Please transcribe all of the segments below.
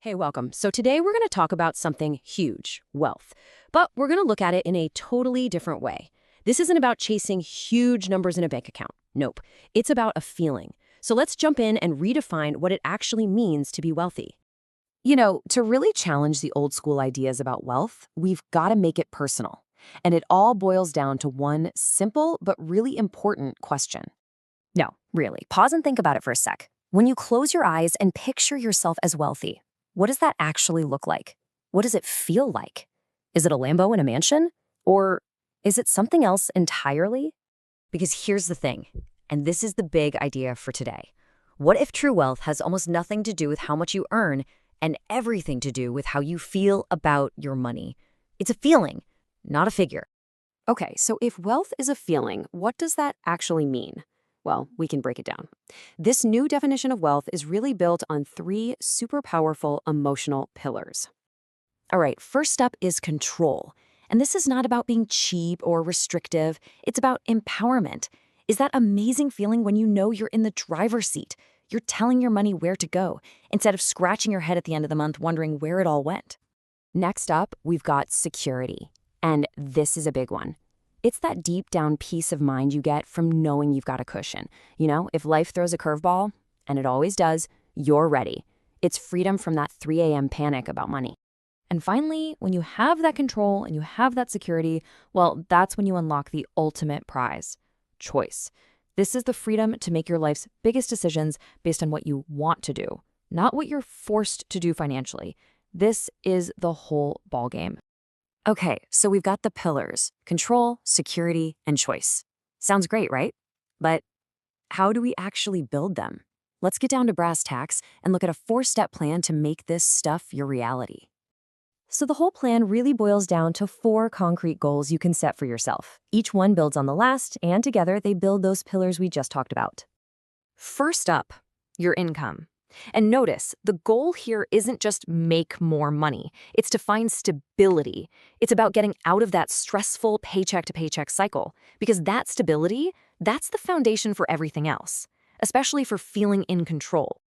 Hey, welcome. So today we're going to talk about something huge, wealth. But we're going to look at it in a totally different way. This isn't about chasing huge numbers in a bank account. Nope. It's about a feeling. So let's jump in and redefine what it actually means to be wealthy. To really challenge the old school ideas about wealth, we've got to make it personal. And it all boils down to one simple but really important question. No, really. Pause and think about it for a sec. When you close your eyes and picture yourself as wealthy, what does that actually look like? What does it feel like? Is it a Lambo in a mansion? Or is it something else entirely? Because here's the thing, and this is the big idea for today. What if true wealth has almost nothing to do with how much you earn and everything to do with how you feel about your money? It's a feeling, not a figure. Okay, so if wealth is a feeling, what does that actually mean? Well, we can break it down. This new definition of wealth is really built on three super powerful emotional pillars. All right, first up is control. And this is not about being cheap or restrictive. It's about empowerment. Is that amazing feeling when you know you're in the driver's seat? You're telling your money where to go instead of scratching your head at the end of the month wondering where it all went. Next up, we've got security. And this is a big one. It's that deep down peace of mind you get from knowing you've got a cushion. If life throws a curveball, and it always does, you're ready. It's freedom from that 3 a.m. panic about money. And finally, when you have that control and you have that security, well, that's when you unlock the ultimate prize, choice. This is the freedom to make your life's biggest decisions based on what you want to do, not what you're forced to do financially. This is the whole ballgame. Okay, so we've got the pillars: control, security, and choice. Sounds great, right? But how do we actually build them? Let's get down to brass tacks and look at a 4-step plan to make this stuff your reality. So the whole plan really boils down to 4 concrete goals you can set for yourself. Each one builds on the last, and together they build those pillars we just talked about. First up, your income. And notice, the goal here isn't just make more money. It's to find stability. It's about getting out of that stressful paycheck-to-paycheck cycle, because that stability, that's the foundation for everything else, especially for feeling in control.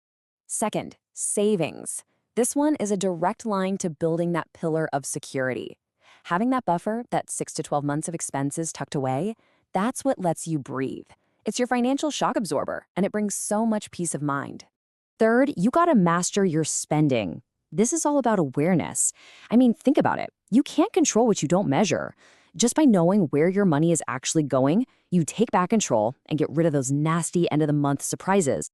Second, savings. This one is a direct line to building that pillar of security. Having that buffer, that 6 to 12 months of expenses tucked away, that's what lets you breathe. It's your financial shock absorber, and it brings so much peace of mind. Third, you gotta master your spending. This is all about awareness. Think about it. You can't control what you don't measure. Just by knowing where your money is actually going, you take back control and get rid of those nasty end-of-the-month surprises.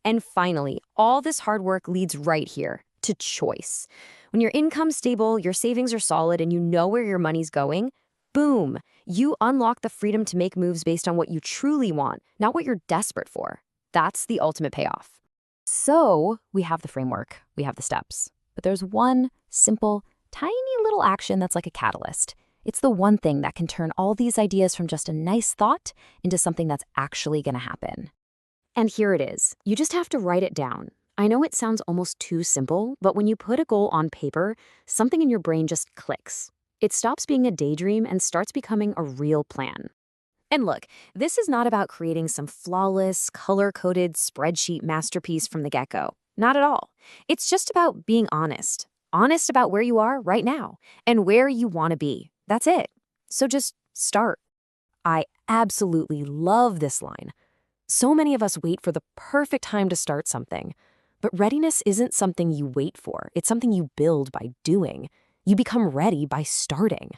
And finally, all this hard work leads right here to choice. When your income's stable, your savings are solid, and you know where your money's going, boom, you unlock the freedom to make moves based on what you truly want, not what you're desperate for. That's the ultimate payoff. So we have the framework, we have the steps, but there's one simple, tiny little action that's like a catalyst. It's the one thing that can turn all these ideas from just a nice thought into something that's actually going to happen. And here it is. You just have to write it down. I know it sounds almost too simple, but when you put a goal on paper, something in your brain just clicks. It stops being a daydream and starts becoming a real plan. And look, this is not about creating some flawless, color-coded spreadsheet masterpiece from the get-go. Not at all. It's just about being honest. Honest about where you are right now and where you want to be. That's it. So just start. I absolutely love this line. So many of us wait for the perfect time to start something. But readiness isn't something you wait for. It's something you build by doing. You become ready by starting.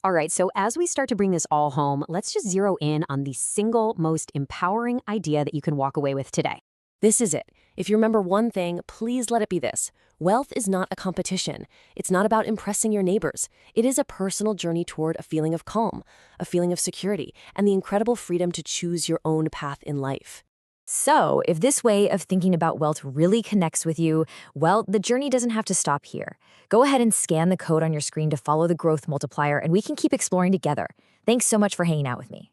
All right, so as we start to bring this all home, let's just zero in on the single most empowering idea that you can walk away with today. This is it. If you remember one thing, please let it be this. Wealth is not a competition. It's not about impressing your neighbors. It is a personal journey toward a feeling of calm, a feeling of security, and the incredible freedom to choose your own path in life. So, if this way of thinking about wealth really connects with you, well, the journey doesn't have to stop here. Go ahead and scan the code on your screen to follow the Growth Multiplier, and we can keep exploring together. Thanks so much for hanging out with me.